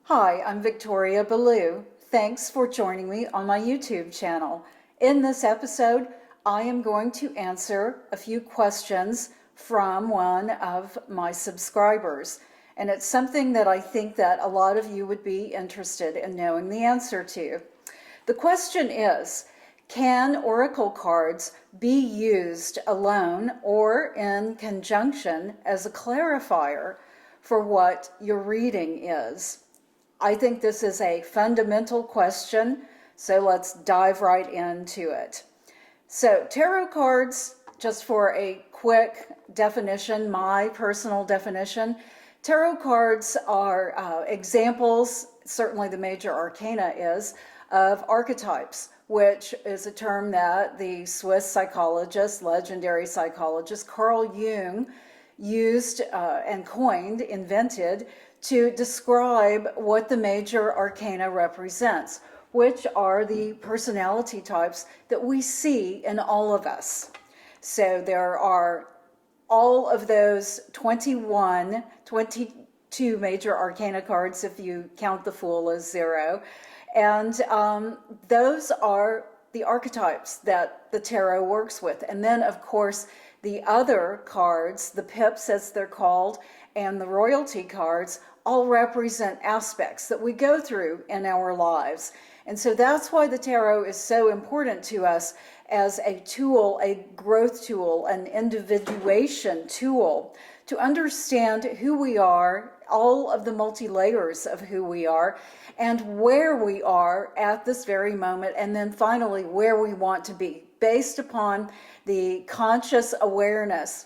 Hi, I'm Victoria Ballou. Thanks for joining me on my YouTube channel. In this episode, I am going to answer a few questions from one of my subscribers. And it's something that I think that a lot of you would be interested in knowing the answer to. The question is, can oracle cards be used alone or in conjunction as a clarifier for what your reading is? I think this is a fundamental question, so let's dive right into it. So tarot cards, just for a quick definition, my personal definition, tarot cards are examples, certainly the major arcana is, of archetypes, which is a term that the Swiss psychologist, legendary psychologist Carl Jung used and coined, invented, to describe what the major arcana represents, which are the personality types that we see in all of us. So there are all of those 22 major arcana cards, if you count the Fool as zero. And those are the archetypes that the tarot works with. And then, of course, the other cards, the pips as they're called, and the royalty cards, all represent aspects that we go through in our lives. And so that's why the tarot is so important to us as a tool, a growth tool, an individuation tool, to understand who we are, all of the multi-layers of who we are, and where we are at this very moment, and then finally where we want to be, based upon the conscious awareness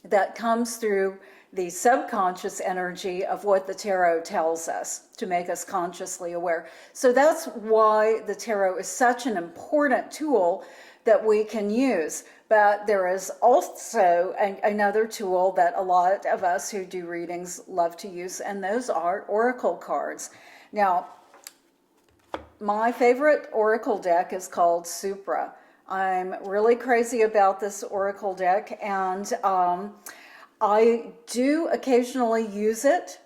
that comes through the subconscious energy of what the tarot tells us to make us consciously aware. So that's why the tarot is such an important tool that we can use. But there is also another tool that a lot of us who do readings love to use, and those are oracle cards. Now, my favorite oracle deck is called Supra. I'm really crazy about this oracle deck, and I do occasionally use it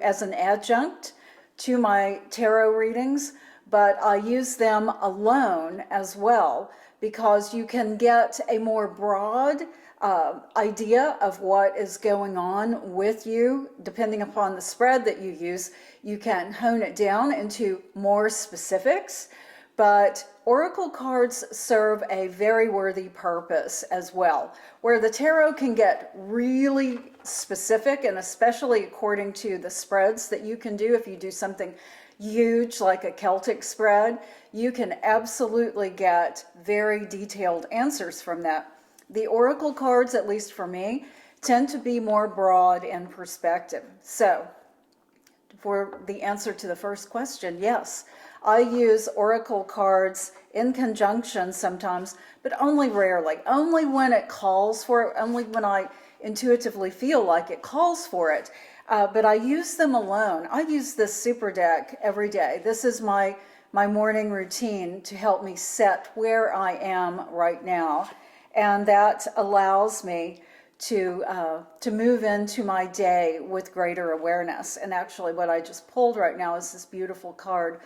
as an adjunct to my tarot readings, but I use them alone as well, because you can get a more broad idea of what is going on with you. Depending upon the spread that you use, you can hone it down into more specifics. But oracle cards serve a very worthy purpose as well, where the tarot can get really specific, and especially according to the spreads that you can do. If you do something huge like a Celtic spread, you can absolutely get very detailed answers from that. The oracle cards, at least for me, tend to be more broad in perspective. So for the answer to the first question, yes, I use oracle cards in conjunction sometimes, but only rarely. Only when it calls for it, only when I intuitively feel like it calls for it. But I use them alone. I use this Super deck every day. This is my morning routine to help me set where I am right now. And that allows me to move into my day with greater awareness. And actually what I just pulled right now is this beautiful card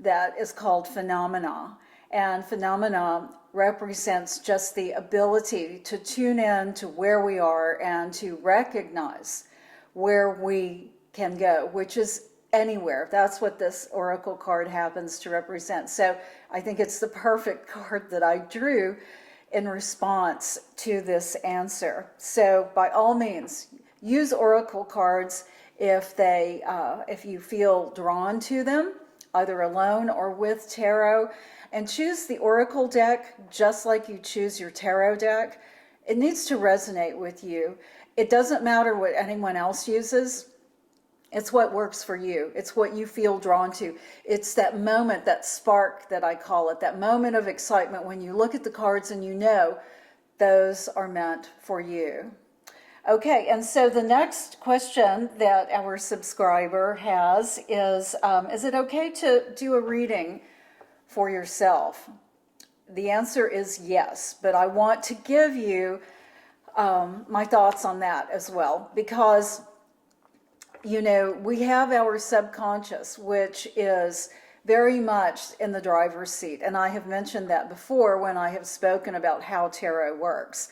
that is called Phenomena. And Phenomena represents just the ability to tune in to where we are and to recognize where we can go, which is anywhere. That's what this oracle card happens to represent. So I think it's the perfect card that I drew in response to this answer. So by all means, use oracle cards if you feel drawn to them, either alone or with tarot, and choose the oracle deck just like you choose your tarot deck. It needs to resonate with you. It doesn't matter what anyone else uses. It's what works for you. It's what you feel drawn to. It's that moment, that spark that I call it, that moment of excitement when you look at the cards and you know those are meant for you. Okay, and so the next question that our subscriber has is it okay to do a reading for yourself? The answer is yes, but I want to give you my thoughts on that as well, because you know, we have our subconscious, which is very much in the driver's seat. And I have mentioned that before when I have spoken about how tarot works.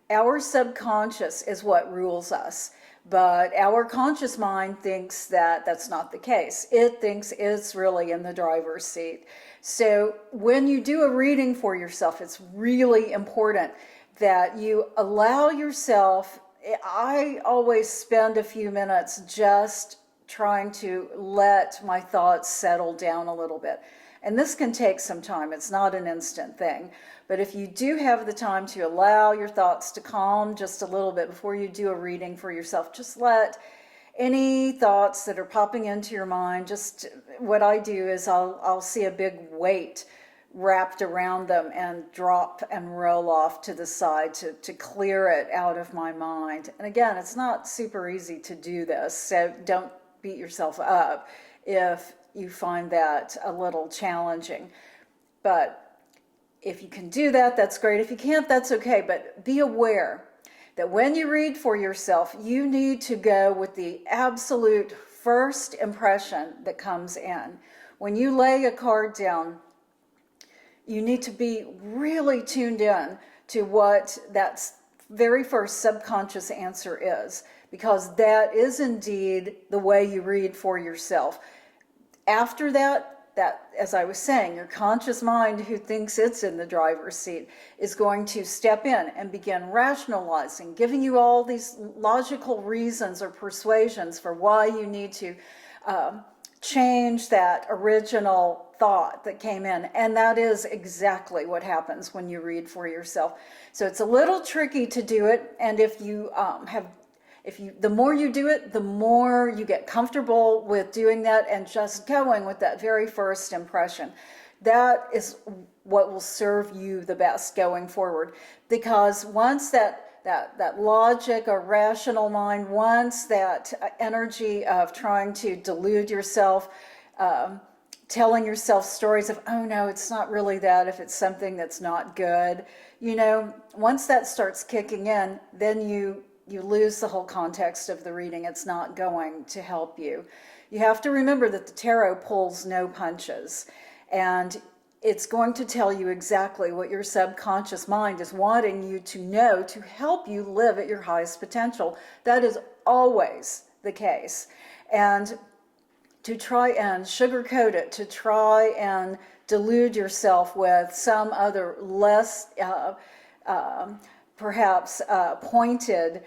Our subconscious is what rules us, but our conscious mind thinks that that's not the case. It thinks it's really in the driver's seat. So when you do a reading for yourself, it's really important that you allow yourself. I always spend a few minutes just trying to let my thoughts settle down a little bit. And this can take some time. It's not an instant thing. But if you do have the time to allow your thoughts to calm just a little bit before you do a reading for yourself, just let any thoughts that are popping into your mind, just what I do is I'll see a big weight wrapped around them and drop and roll off to the side to clear it out of my mind. And again, it's not super easy to do this, so don't beat yourself up if you find that a little challenging. But if you can do that, that's great. If you can't, that's okay. But be aware that when you read for yourself, you need to go with the absolute first impression that comes in. When you lay a card down, you need to be really tuned in to what that very first subconscious answer is, because that is indeed the way you read for yourself. After that, as I was saying, your conscious mind, who thinks it's in the driver's seat, is going to step in and begin rationalizing, giving you all these logical reasons or persuasions for why you need to change that original thought that came in. And that is exactly what happens when you read for yourself. So it's a little tricky to do it. And if you the more you do it, the more you get comfortable with doing that and just going with that very first impression. That is what will serve you the best going forward. Because once that logic or rational mind, once that energy of trying to delude yourself, telling yourself stories of, oh no, it's not really that, if it's something that's not good, you know, once that starts kicking in, then you lose the whole context of the reading. It's not going to help you. You have to remember that the tarot pulls no punches, and it's going to tell you exactly what your subconscious mind is wanting you to know to help you live at your highest potential. That is always the case. And to try and sugarcoat it, to try and delude yourself with some other less perhaps pointed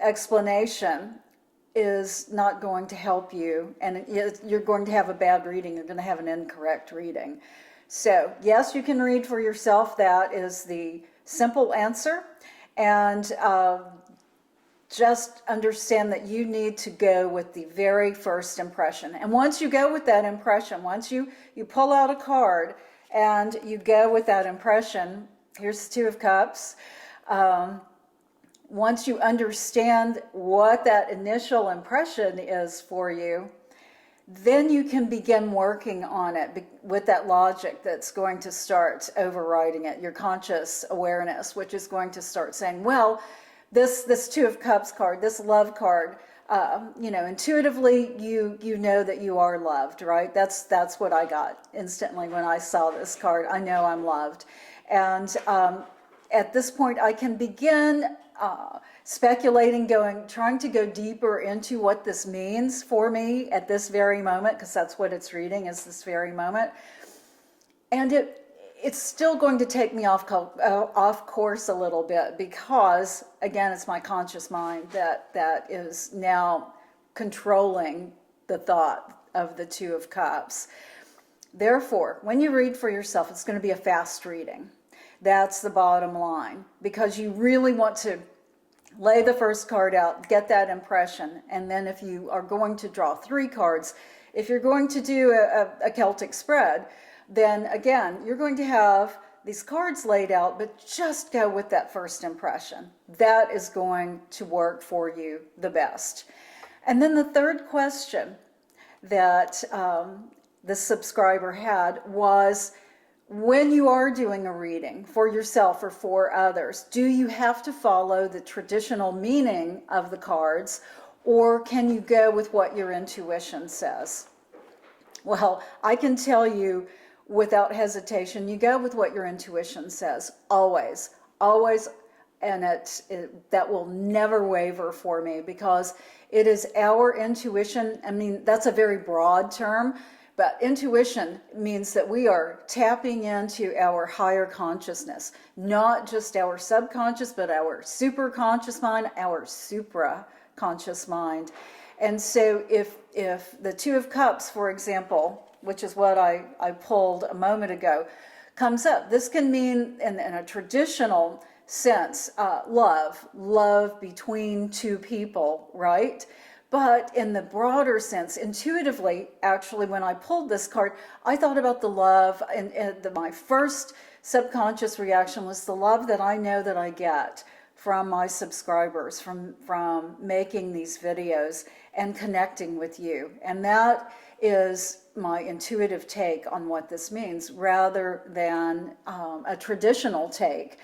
explanation is not going to help you, and you're going to have a bad reading. You're going to have an incorrect reading. So yes, you can read for yourself. That is the simple answer. And just understand that you need to go with the very first impression. And once you go with that impression, once you pull out a card and you go with that impression, here's the Two of Cups. Once you understand what that initial impression is for you, then you can begin working on it with that logic that's going to start overriding it, your conscious awareness, which is going to start saying, well, this Two of Cups card, this love card, intuitively you know that you are loved, right? That's what I got instantly when I saw this card. I know I'm loved. And at this point, I can begin speculating, trying to go deeper into what this means for me at this very moment, because that's what it's reading, is this very moment. And it's still going to take me off course a little bit, because, again, it's my conscious mind that is now controlling the thought of the Two of Cups. Therefore, when you read for yourself, it's going to be a fast reading. That's the bottom line, because you really want to lay the first card out, get that impression, and then if you are going to draw 3 cards, if you're going to do a Celtic spread, then again, you're going to have these cards laid out, but just go with that first impression. That is going to work for you the best. And then the third question that the subscriber had was, when you are doing a reading for yourself or for others, do you have to follow the traditional meaning of the cards, or can you go with what your intuition says? Well, I can tell you without hesitation, you go with what your intuition says, always, always, and that will never waver for me, because it is our intuition. I mean, that's a very broad term, but intuition means that we are tapping into our higher consciousness, not just our subconscious, but our superconscious mind, our supra-conscious mind. And so if the Two of Cups, for example, which is what I pulled a moment ago, comes up, this can mean in a traditional sense, love between two people, right? But in the broader sense, intuitively, actually, when I pulled this card, I thought about the love, and my first subconscious reaction was the love that I know that I get from my subscribers, from making these videos and connecting with you. And that is my intuitive take on what this means, rather than a traditional take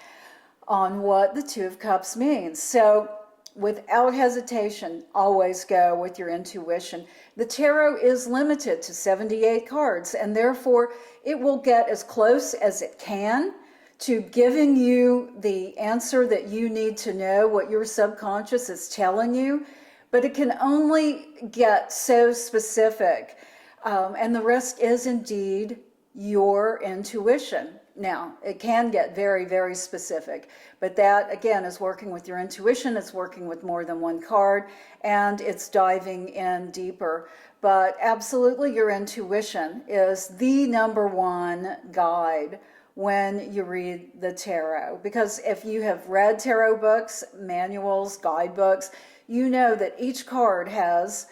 on what the Two of Cups means. So without hesitation, always go with your intuition. The tarot is limited to 78 cards, and therefore it will get as close as it can to giving you the answer that you need to know, what your subconscious is telling you, but it can only get so specific, and the rest is indeed your intuition. Now, it can get very, very specific, but that, again, is working with your intuition. It's working with more than one card, and it's diving in deeper. But absolutely, your intuition is the number one guide when you read the tarot. Because if you have read tarot books, manuals, guidebooks, you know that each card has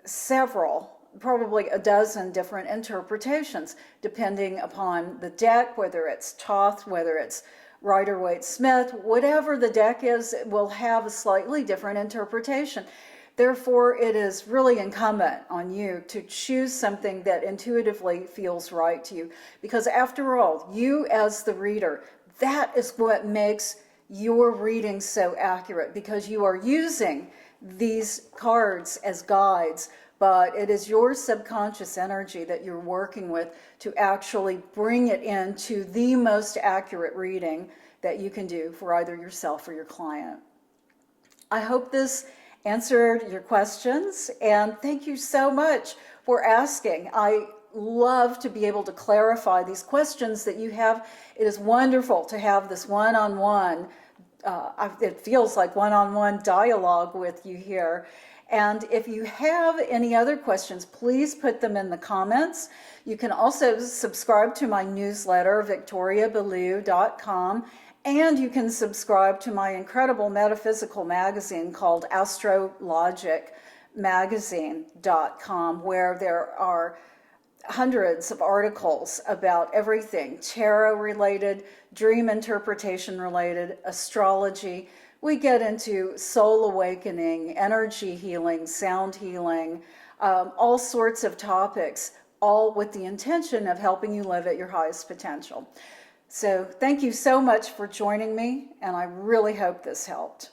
several, probably a dozen different interpretations, depending upon the deck, whether it's Thoth, whether it's Rider-Waite-Smith, whatever the deck is, it will have a slightly different interpretation. Therefore, it is really incumbent on you to choose something that intuitively feels right to you. Because after all, you as the reader, that is what makes your reading so accurate, because you are using these cards as guides, but it is your subconscious energy that you're working with to actually bring it into the most accurate reading that you can do for either yourself or your client. I hope this answered your questions, and thank you so much for asking. I love to be able to clarify these questions that you have. It is wonderful to have this one-on-one, it feels like one-on-one dialogue with you here. And if you have any other questions, please put them in the comments. You can also subscribe to my newsletter, victoriaballou.com, and you can subscribe to my incredible metaphysical magazine called astrologicmagazine.com, where there are hundreds of articles about everything tarot related, dream interpretation related, astrology. We get into soul awakening, energy healing, sound healing, all sorts of topics, all with the intention of helping you live at your highest potential. So thank you so much for joining me, and I really hope this helped.